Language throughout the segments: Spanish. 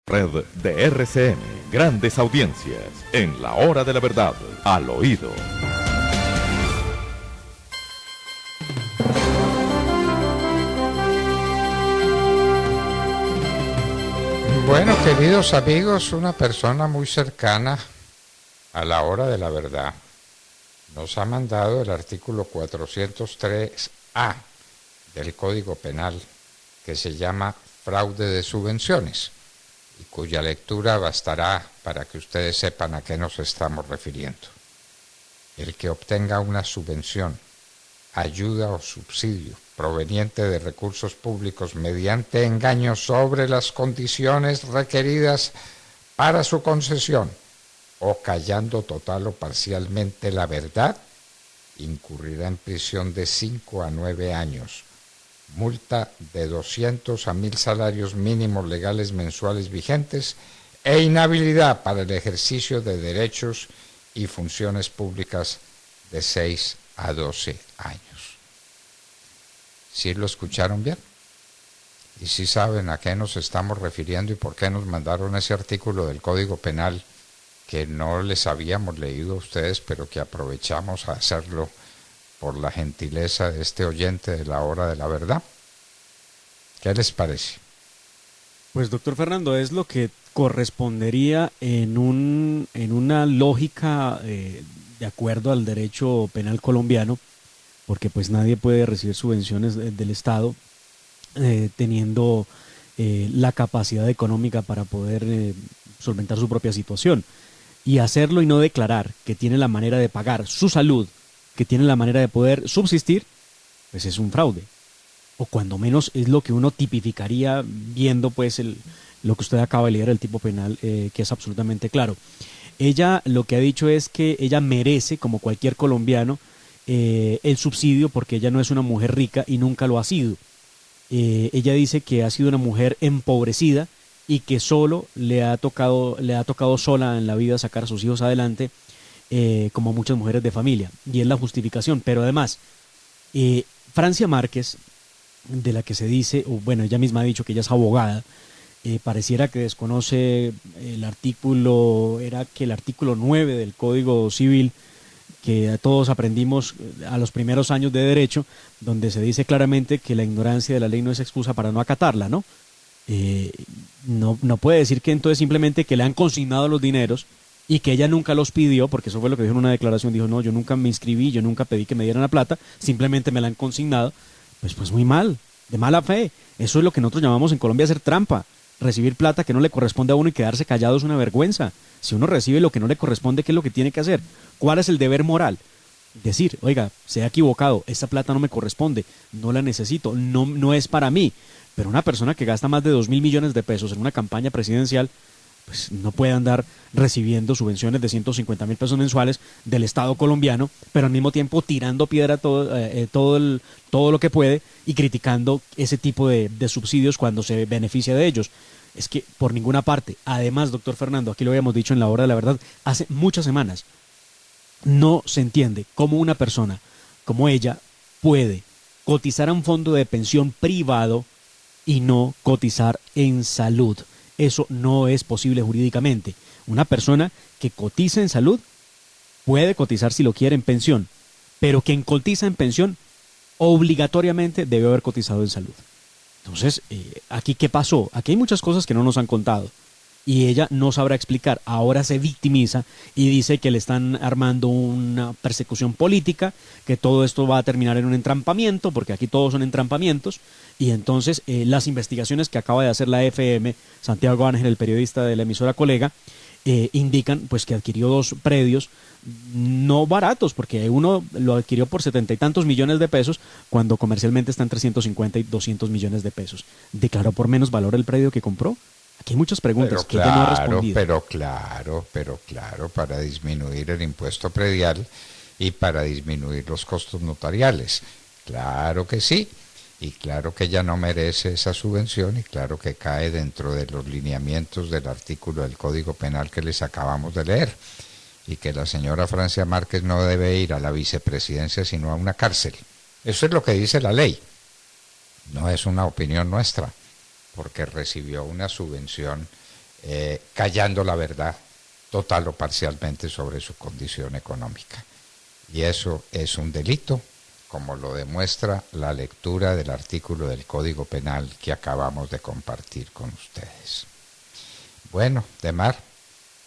Red de RCN, grandes audiencias, en la hora de la verdad, al oído. Bueno, queridos amigos, una persona muy cercana a la hora de la verdad nos ha mandado el artículo 403A del Código Penal, que se llama fraude de subvenciones, y cuya lectura bastará para que ustedes sepan a qué nos estamos refiriendo. El que obtenga una subvención, ayuda o subsidio proveniente de recursos públicos mediante engaño sobre las condiciones requeridas para su concesión, o callando total o parcialmente la verdad, incurrirá en prisión de 5 a 9 años, multa de 200 a 1.000 salarios mínimos legales mensuales vigentes e inhabilidad para el ejercicio de derechos y funciones públicas de 6 a 12 años. ¿Sí lo escucharon bien? ¿Y sí saben a qué nos estamos refiriendo y por qué nos mandaron ese artículo del Código Penal que no les habíamos leído a ustedes, pero que aprovechamos a hacerlo por la gentileza de este oyente de la hora de la verdad? ¿Qué les parece? Pues, doctor Fernando, es lo que correspondería en una lógica de acuerdo al derecho penal colombiano, porque pues nadie puede recibir subvenciones del Estado teniendo la capacidad económica para poder solventar su propia situación. Y hacerlo y no declarar que tiene la manera de pagar su salud, que tiene la manera de poder subsistir, pues es un fraude. O cuando menos es lo que uno tipificaría viendo pues lo que usted acaba de leer, el tipo penal, que es absolutamente claro. Ella lo que ha dicho es que ella merece, como cualquier colombiano, el subsidio porque ella no es una mujer rica y nunca lo ha sido. Ella dice que ha sido una mujer empobrecida y que solo le ha tocado sola en la vida sacar a sus hijos adelante, como muchas mujeres de familia, y es la justificación. Pero además, Francia Márquez, de la que se dice, o bueno, ella misma ha dicho que ella es abogada, pareciera que desconoce el artículo 9 del Código Civil, que todos aprendimos a los primeros años de derecho, donde se dice claramente que la ignorancia de la ley no es excusa para no acatarla, ¿no? No puede decir que entonces simplemente que le han consignado los dineros y que ella nunca los pidió, porque eso fue lo que dijo en una declaración. Dijo, no, yo nunca me inscribí, yo nunca pedí que me dieran la plata, simplemente me la han consignado. Pues muy mal, de mala fe. Eso es lo que nosotros llamamos en Colombia hacer trampa. Recibir plata que no le corresponde a uno y quedarse callado es una vergüenza. Si uno recibe lo que no le corresponde, ¿qué es lo que tiene que hacer? ¿Cuál es el deber moral? Decir, oiga, se ha equivocado, esta plata no me corresponde, no la necesito, no es para mí. Pero una persona que gasta más de 2.000 millones de pesos en una campaña presidencial, pues no puede andar recibiendo subvenciones de 150.000 pesos mensuales del Estado colombiano, pero al mismo tiempo tirando piedra todo lo que puede y criticando ese tipo de subsidios cuando se beneficia de ellos. Es que por ninguna parte, además, doctor Fernando, aquí lo habíamos dicho en la hora de la verdad hace muchas semanas, no se entiende cómo una persona como ella puede cotizar a un fondo de pensión privado y no cotizar en salud. Eso no es posible jurídicamente. Una persona que cotiza en salud puede cotizar si lo quiere en pensión, pero quien cotiza en pensión obligatoriamente debe haber cotizado en salud. Entonces, ¿aquí qué pasó? Aquí hay muchas cosas que no nos han contado y ella no sabrá explicar. Ahora se victimiza y dice que le están armando una persecución política, que todo esto va a terminar en un entrampamiento, porque aquí todos son entrampamientos. Y entonces las investigaciones que acaba de hacer la FM, Santiago Ángel, el periodista de la emisora Colega, indican pues que adquirió 2 predios no baratos, porque uno lo adquirió por 70 y tantos millones de pesos, cuando comercialmente está entre 150 y 200 millones de pesos. ¿Declaró por menos valor el predio que compró? Aquí hay muchas preguntas que ella no ha respondido. Pero claro, para disminuir el impuesto predial y para disminuir los costos notariales. Claro que sí. Y claro que ella no merece esa subvención y claro que cae dentro de los lineamientos del artículo del Código Penal que les acabamos de leer, y que la señora Francia Márquez no debe ir a la vicepresidencia sino a una cárcel. Eso es lo que dice la ley, no es una opinión nuestra, porque recibió una subvención callando la verdad total o parcialmente sobre su condición económica. Y eso es un delito, como lo demuestra la lectura del artículo del Código Penal que acabamos de compartir con ustedes. Bueno, Demar,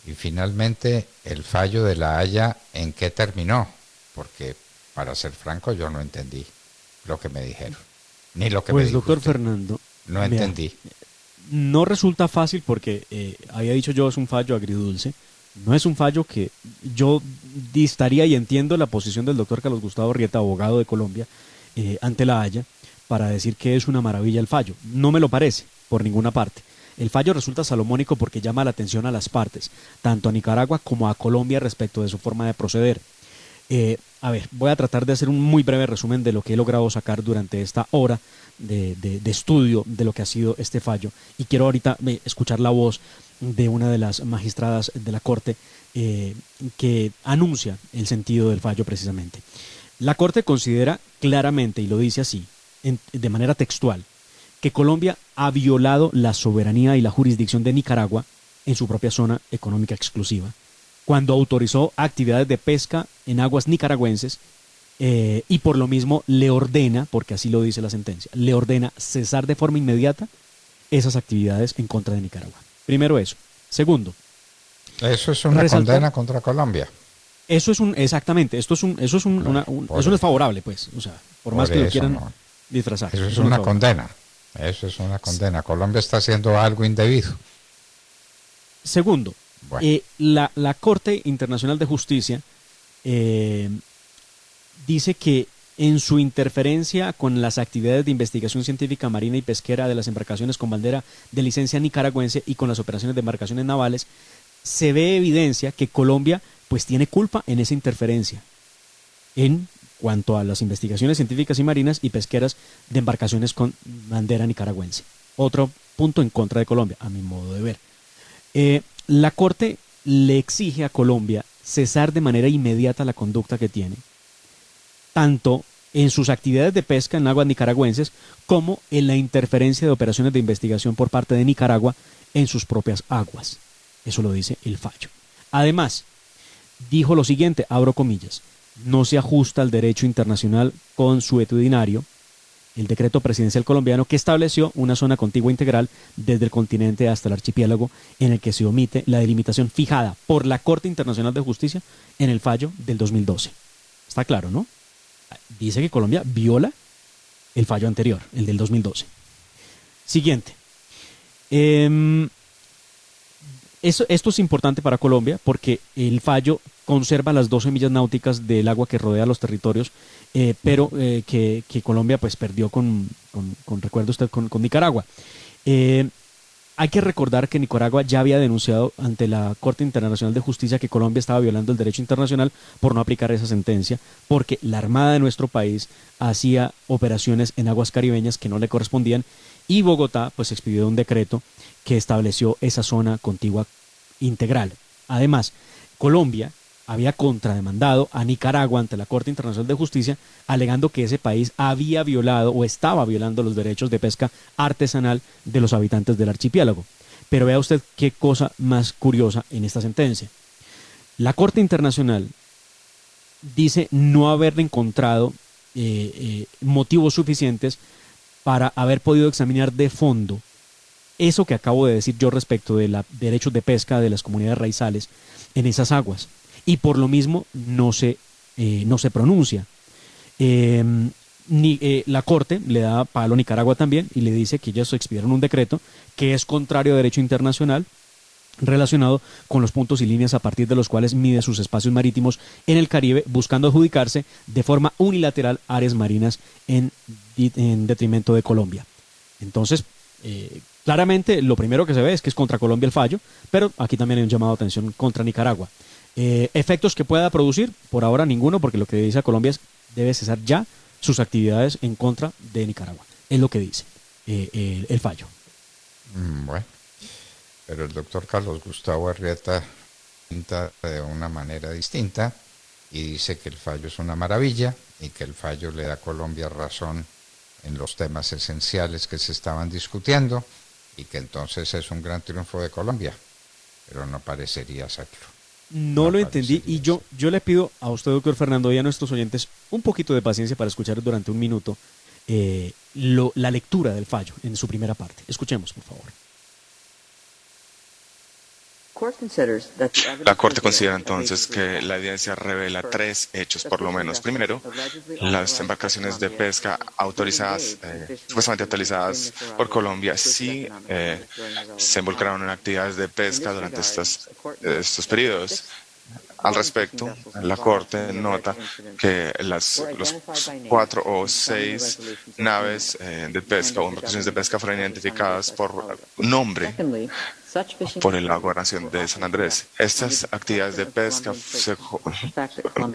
y finalmente el fallo de La Haya, ¿en qué terminó? Porque, para ser franco, yo no entendí lo que me dijeron, ni lo que me dijo doctor usted. Fernando, No entendí. No resulta fácil porque, había dicho yo, es un fallo agridulce. No es un fallo que yo distaría, y entiendo la posición del doctor Carlos Gustavo Rieta, abogado de Colombia, ante La Haya, para decir que es una maravilla el fallo. No me lo parece, por ninguna parte. El fallo resulta salomónico porque llama la atención a las partes, tanto a Nicaragua como a Colombia, respecto de su forma de proceder. A ver, voy a tratar de hacer un muy breve resumen de lo que he logrado sacar durante esta hora de estudio de lo que ha sido este fallo. Y quiero ahorita escuchar la voz de una de las magistradas de la Corte, que anuncia el sentido del fallo precisamente. La Corte considera claramente, y lo dice así, de manera textual, que Colombia ha violado la soberanía y la jurisdicción de Nicaragua en su propia zona económica exclusiva, cuando autorizó actividades de pesca en aguas nicaragüenses, y por lo mismo le ordena, porque así lo dice la sentencia, le ordena cesar de forma inmediata esas actividades en contra de Nicaragua. Primero eso. Segundo, Eso es una condena contra Colombia. Eso es exactamente, eso no es favorable, pues, o sea, por más que lo quieran disfrazar. Eso es una condena. Eso es una condena. Colombia está haciendo algo indebido. Segundo, bueno. La Corte Internacional de Justicia dice que en su interferencia con las actividades de investigación científica marina y pesquera de las embarcaciones con bandera de licencia nicaragüense y con las operaciones de embarcaciones navales, se ve evidencia que Colombia pues tiene culpa en esa interferencia en cuanto a las investigaciones científicas y marinas y pesqueras de embarcaciones con bandera nicaragüense. Otro punto en contra de Colombia, a mi modo de ver. La Corte le exige a Colombia cesar de manera inmediata la conducta que tiene, tanto en sus actividades de pesca en aguas nicaragüenses como en la interferencia de operaciones de investigación por parte de Nicaragua en sus propias aguas. Eso lo dice el fallo. Además, dijo lo siguiente, abro comillas, no se ajusta al derecho internacional consuetudinario el decreto presidencial colombiano que estableció una zona contigua integral desde el continente hasta el archipiélago, en el que se omite la delimitación fijada por la Corte Internacional de Justicia en el fallo del 2012. Está claro, ¿no? Dice que Colombia viola el fallo anterior, el del 2012. Siguiente. Esto es importante para Colombia porque el fallo conserva las 12 millas náuticas del agua que rodea los territorios, pero que Colombia pues perdió recuerde usted, con Nicaragua. Hay que recordar que Nicaragua ya había denunciado ante la Corte Internacional de Justicia que Colombia estaba violando el derecho internacional por no aplicar esa sentencia, porque la Armada de nuestro país hacía operaciones en aguas caribeñas que no le correspondían, y Bogotá pues expidió un decreto que estableció esa zona contigua integral. Además, Colombia había contrademandado a Nicaragua ante la Corte Internacional de Justicia, alegando que ese país había violado o estaba violando los derechos de pesca artesanal de los habitantes del archipiélago. Pero vea usted qué cosa más curiosa en esta sentencia. La Corte Internacional dice no haber encontrado motivos suficientes para haber podido examinar de fondo eso que acabo de decir yo respecto de los derechos de pesca de las comunidades raizales en esas aguas, y por lo mismo no se pronuncia. La Corte le da palo a Nicaragua también y le dice que ellos expidieron un decreto que es contrario a derecho internacional relacionado con los puntos y líneas a partir de los cuales mide sus espacios marítimos en el Caribe, buscando adjudicarse de forma unilateral áreas marinas en detrimento de Colombia. Entonces, claramente lo primero que se ve es que es contra Colombia el fallo, pero aquí también hay un llamado de atención contra Nicaragua. Efectos que pueda producir, por ahora ninguno, porque lo que dice a Colombia es debe cesar ya sus actividades en contra de Nicaragua. Es lo que dice el fallo. Bueno, pero el doctor Carlos Gustavo Arrieta pinta de una manera distinta y dice que el fallo es una maravilla y que el fallo le da a Colombia razón en los temas esenciales que se estaban discutiendo, y que entonces es un gran triunfo de Colombia, pero no parecería serlo. No lo entendí y yo le pido a usted, doctor Fernando, y a nuestros oyentes un poquito de paciencia para escuchar durante un minuto la lectura del fallo en su primera parte. Escuchemos, por favor. La Corte considera entonces que la evidencia revela tres hechos, por lo menos. Primero, las embarcaciones de pesca autorizadas, supuestamente autorizadas por Colombia, sí se involucraron en actividades de pesca durante estos periodos. Al respecto, la Corte nota que los 4 o 6 naves de pesca o embarcaciones de pesca fueron identificadas por nombre por la Gobernación de San Andrés. Estas actividades de pesca fueron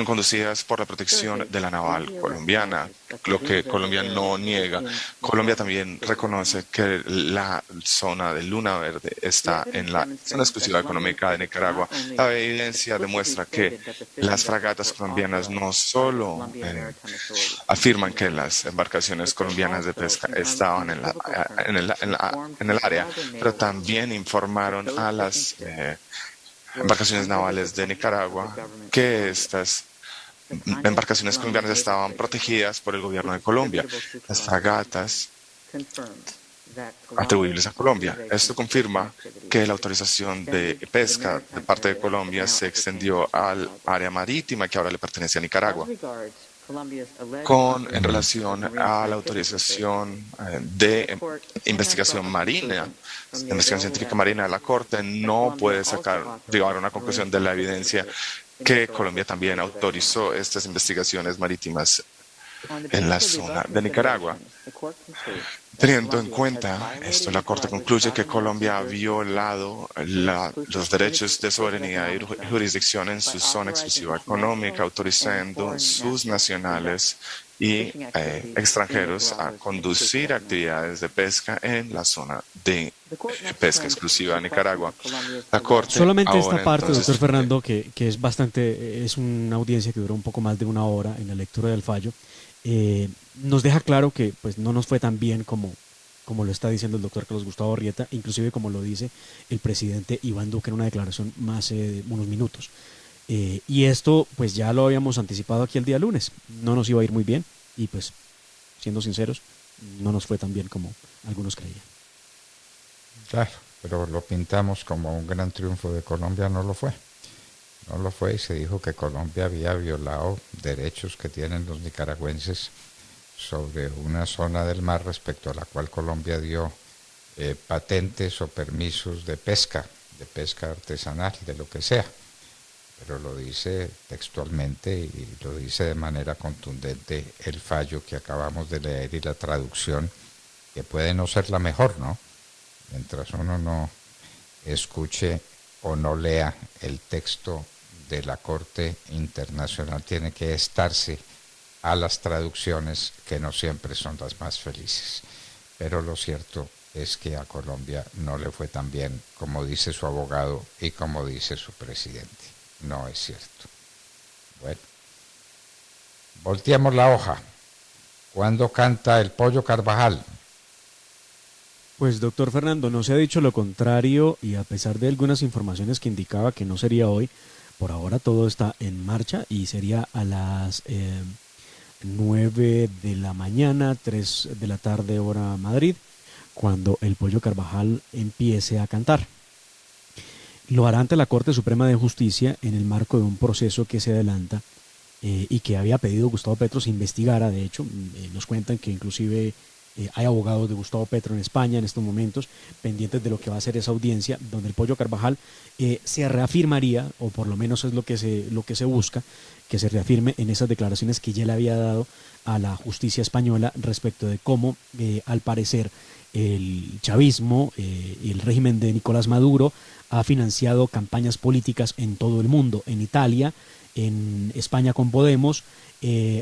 conducidas por la protección de la naval colombiana, lo que Colombia no niega. Colombia también reconoce que la zona de Luna Verde está en la zona exclusiva económica de Nicaragua. La evidencia demuestra que las fragatas colombianas no solo afirman que las embarcaciones colombianas de pesca estaban en el área, pero también informaron a las embarcaciones navales de Nicaragua que estas embarcaciones colombianas estaban protegidas por el gobierno de Colombia, las fragatas atribuibles a Colombia. Esto confirma que la autorización de pesca de parte de Colombia se extendió al área marítima que ahora le pertenece a Nicaragua. En relación a la autorización de investigación marina, de investigación científica marina, la Corte no puede llegar a una conclusión de la evidencia que Colombia también autorizó estas investigaciones marítimas en la zona de Nicaragua. Teniendo en cuenta esto, la Corte concluye que Colombia ha violado los derechos de soberanía y jurisdicción en su zona exclusiva económica, autorizando sus nacionales y extranjeros a conducir actividades de pesca en la zona de pesca exclusiva de Nicaragua. La Corte solamente esta parte, entonces, doctor Fernando, que es una audiencia que duró un poco más de una hora en la lectura del fallo, nos deja claro que pues no nos fue tan bien como lo está diciendo el doctor Carlos Gustavo Arrieta, inclusive como lo dice el presidente Iván Duque en una declaración hace unos minutos. Y esto pues ya lo habíamos anticipado aquí el día lunes, no nos iba a ir muy bien y pues siendo sinceros no nos fue tan bien como algunos creían. Claro, pero lo pintamos como un gran triunfo de Colombia, no lo fue. No lo fue y se dijo que Colombia había violado derechos que tienen los nicaragüenses sobre una zona del mar respecto a la cual Colombia dio patentes o permisos de pesca artesanal, de lo que sea. Pero lo dice textualmente y lo dice de manera contundente el fallo que acabamos de leer y la traducción, que puede no ser la mejor, ¿no? Mientras uno no escuche o no lea el texto de la Corte Internacional, tiene que estarse a las traducciones, que no siempre son las más felices. Pero lo cierto es que a Colombia no le fue tan bien como dice su abogado y como dice su presidente. No es cierto. Bueno, volteamos la hoja. ¿Cuándo canta el Pollo Carvajal? Pues doctor Fernando, no se ha dicho lo contrario y a pesar de algunas informaciones que indicaba que no sería hoy, por ahora todo está en marcha y sería a las 9 de la mañana, 3 de la tarde hora Madrid, cuando el Pollo Carvajal empiece a cantar. Lo hará ante la Corte Suprema de Justicia en el marco de un proceso que se adelanta y que había pedido Gustavo Petro se investigara. De hecho, nos cuentan que inclusive hay abogados de Gustavo Petro en España en estos momentos pendientes de lo que va a ser esa audiencia, donde el Pollo Carvajal se reafirmaría, o por lo menos es lo que se busca, que se reafirme en esas declaraciones que ya le había dado a la justicia española respecto de cómo, al parecer, el chavismo y el régimen de Nicolás Maduro ha financiado campañas políticas en todo el mundo, en Italia, en España con Podemos,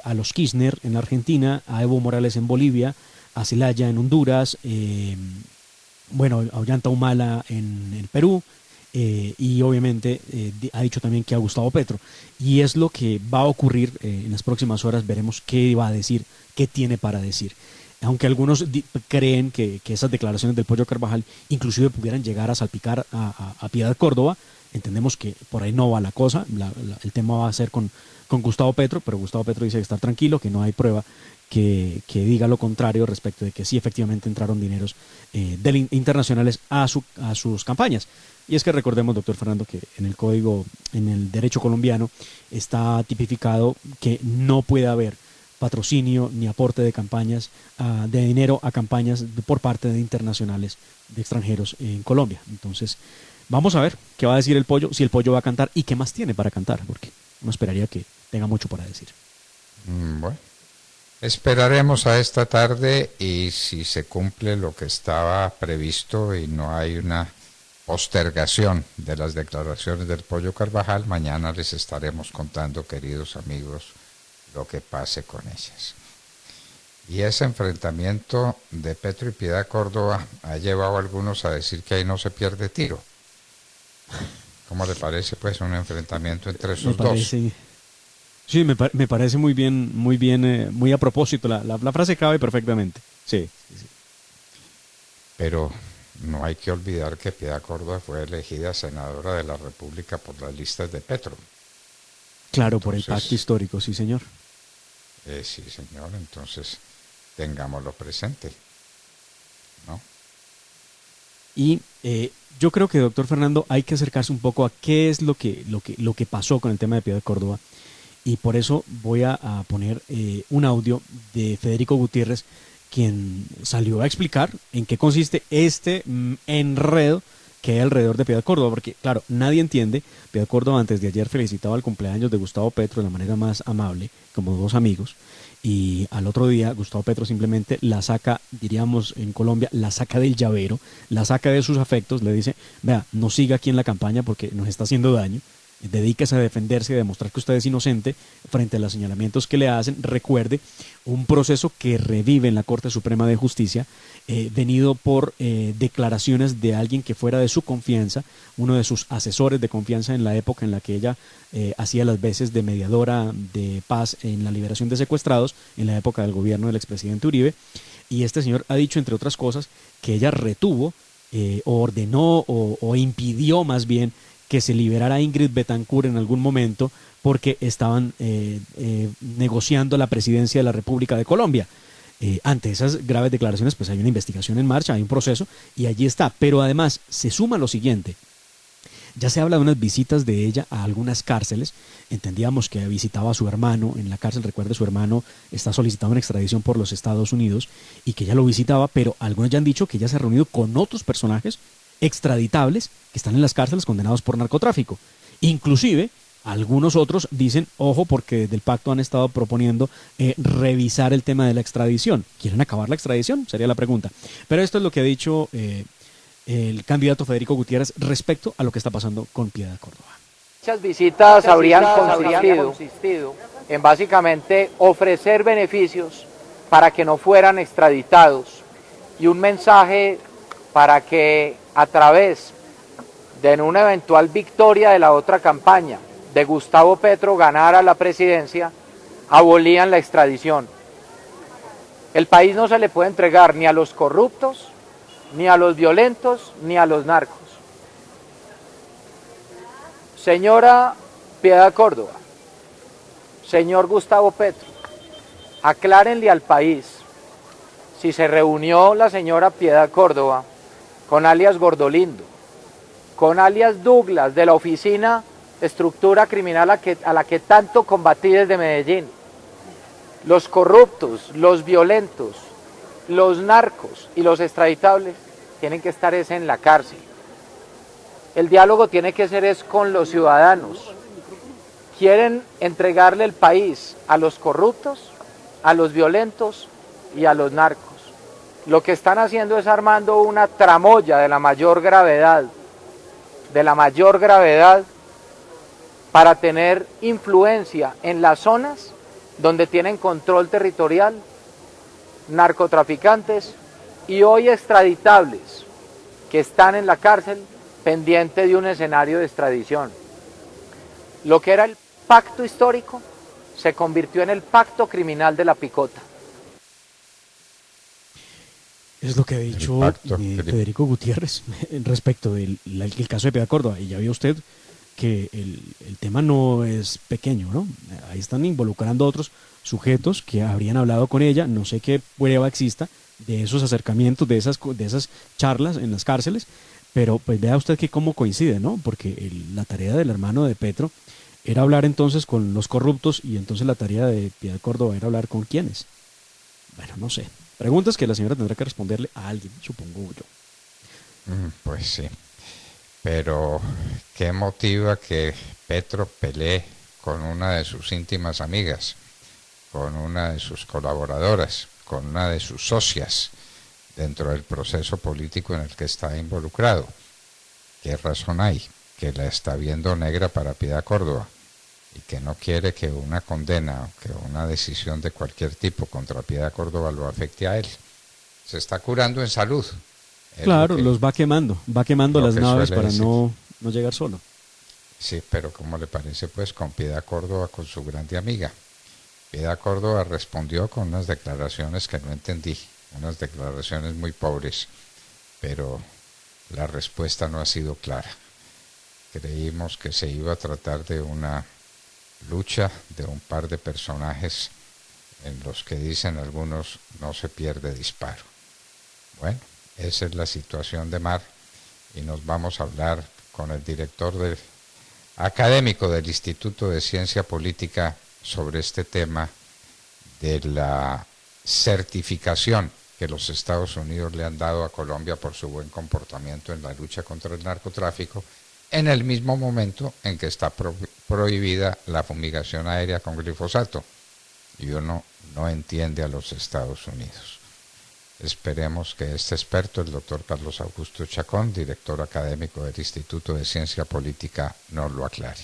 a los Kirchner en la Argentina, a Evo Morales en Bolivia, a Zelaya en Honduras, a Ollanta Humala en el Perú, y obviamente ha dicho también que a Gustavo Petro. Y es lo que va a ocurrir en las próximas horas. Veremos qué va a decir, qué tiene para decir. aunque algunos creen que esas declaraciones del Pollo Carvajal inclusive pudieran llegar a salpicar a Piedad Córdoba, entendemos que por ahí no va la cosa, el tema va a ser con Gustavo Petro, pero Gustavo Petro dice que está tranquilo, que no hay prueba que diga lo contrario respecto de que sí efectivamente entraron dineros internacionales a sus campañas. Y es que recordemos, doctor Fernando, que en el código, en el derecho colombiano, está tipificado que no puede haber patrocinio ni aporte de campañas, de dinero a campañas por parte de internacionales, de extranjeros en Colombia. Entonces, vamos a ver qué va a decir el Pollo, si el Pollo va a cantar y qué más tiene para cantar, porque uno esperaría que tenga mucho para decir. Bueno, esperaremos a esta tarde y si se cumple lo que estaba previsto y no hay una postergación de las declaraciones del Pollo Carvajal, mañana les estaremos contando, queridos amigos, lo que pase con ellas. Y ese enfrentamiento de Petro y Piedad Córdoba ha llevado a algunos a decir que ahí no se pierde tiro. ¿Cómo le parece, pues, un enfrentamiento entre esos dos? Sí, me parece muy bien, muy a propósito. La frase cabe perfectamente. Sí. Pero no hay que olvidar que Piedad Córdoba fue elegida senadora de la República por las listas de Petro. Claro, entonces, por el pacto histórico, sí, señor. Sí, señor, entonces tengámoslo presente, ¿no? Y yo creo que, doctor Fernando, hay que acercarse un poco a qué es lo que pasó con el tema de Piedad Córdoba. Y por eso voy a poner un audio de Federico Gutiérrez, quien salió a explicar en qué consiste este enredo que hay alrededor de Piedad Córdoba, porque claro, nadie entiende. Piedad Córdoba antes de ayer felicitaba el cumpleaños de Gustavo Petro de la manera más amable, como dos amigos, y al otro día Gustavo Petro simplemente la saca, diríamos en Colombia, la saca del llavero, la saca de sus afectos, le dice, vea, no siga aquí en la campaña porque nos está haciendo daño, dedíquese a defenderse y a demostrar que usted es inocente frente a los señalamientos que le hacen. Recuerde un proceso que revive en la Corte Suprema de Justicia, venido por declaraciones de alguien que fuera de su confianza, uno de sus asesores de confianza en la época en la que ella hacía las veces de mediadora de paz en la liberación de secuestrados, en la época del gobierno del expresidente Uribe. Y este señor ha dicho, entre otras cosas, que ella retuvo, ordenó o impidió más bien que se liberara a Ingrid Betancourt en algún momento porque estaban negociando la presidencia de la República de Colombia. Ante esas graves declaraciones, pues hay una investigación en marcha, hay un proceso y allí está. Pero además se suma lo siguiente. Ya se habla de unas visitas de ella a algunas cárceles. Entendíamos que visitaba a su hermano en la cárcel. Recuerde, su hermano está solicitado una extradición por los Estados Unidos y que ella lo visitaba, pero algunos ya han dicho que ella se ha reunido con otros personajes extraditables que están en las cárceles condenados por narcotráfico. Inclusive, algunos otros dicen, ojo, porque desde el pacto han estado proponiendo revisar el tema de la extradición. ¿Quieren acabar la extradición? Sería la pregunta. Pero esto es lo que ha dicho el candidato Federico Gutiérrez respecto a lo que está pasando con Piedad Córdoba. Muchas visitas habrían consistido en básicamente ofrecer beneficios para que no fueran extraditados y un mensaje para que a través de una eventual victoria de la otra campaña de Gustavo Petro ganara la presidencia, abolían la extradición. El país no se le puede entregar ni a los corruptos, ni a los violentos, ni a los narcos. Señora Piedad Córdoba, señor Gustavo Petro, aclárenle al país si se reunió la señora Piedad Córdoba con alias Gordolindo, con alias Douglas de la oficina estructura criminal a la que tanto combatí desde Medellín. Los corruptos, los violentos, los narcos y los extraditables tienen que estar en la cárcel. El diálogo tiene que ser con los ciudadanos. Quieren entregarle el país a los corruptos, a los violentos y a los narcos. Lo que están haciendo es armando una tramoya de la mayor gravedad, para tener influencia en las zonas donde tienen control territorial, narcotraficantes y hoy extraditables que están en la cárcel pendiente de un escenario de extradición. Lo que era el pacto histórico se convirtió en el pacto criminal de la picota. Es lo que ha dicho Federico Gutiérrez respecto del el caso de Piedad Córdoba. Y ya vio usted que el tema no es pequeño, ¿no? Ahí están involucrando a otros sujetos que habrían hablado con ella. No sé qué prueba exista de esos acercamientos, de esas charlas en las cárceles, pero pues vea usted que cómo coincide, ¿no? Porque la tarea del hermano de Petro era hablar entonces con los corruptos y entonces la tarea de Piedad Córdoba era hablar con quiénes. Bueno, no sé. Preguntas que la señora tendrá que responderle a alguien, supongo yo. Pues sí. Pero, ¿qué motiva que Petro pelee con una de sus íntimas amigas, con una de sus colaboradoras, con una de sus socias dentro del proceso político en el que está involucrado? ¿Qué razón hay? Que la está viendo negra para Piedad Córdoba y que no quiere que una condena o que una decisión de cualquier tipo contra Piedad Córdoba lo afecte a él. Se está curando en salud. Claro, los va quemando las naves para no llegar solo. Sí, pero ¿cómo le parece pues con Piedad Córdoba, con su grande amiga? Piedad Córdoba respondió con unas declaraciones que no entendí, unas declaraciones muy pobres, pero la respuesta no ha sido clara. Creímos que se iba a tratar de una lucha de un par de personajes en los que dicen algunos no se pierde disparo. Bueno, esa es la situación de Mar y nos vamos a hablar con el director académico del Instituto de Ciencia Política sobre este tema de la certificación que los Estados Unidos le han dado a Colombia por su buen comportamiento en la lucha contra el narcotráfico, en el mismo momento en que está prohibida la fumigación aérea con glifosato. Y uno no entiende a los Estados Unidos. Esperemos que este experto, el doctor Carlos Augusto Chacón, director académico del Instituto de Ciencia Política, nos lo aclare.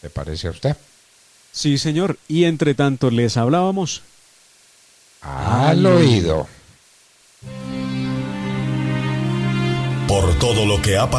¿Le parece a usted? Sí, señor. Y entre tanto les hablábamos al oído. Por todo lo que ha pasado.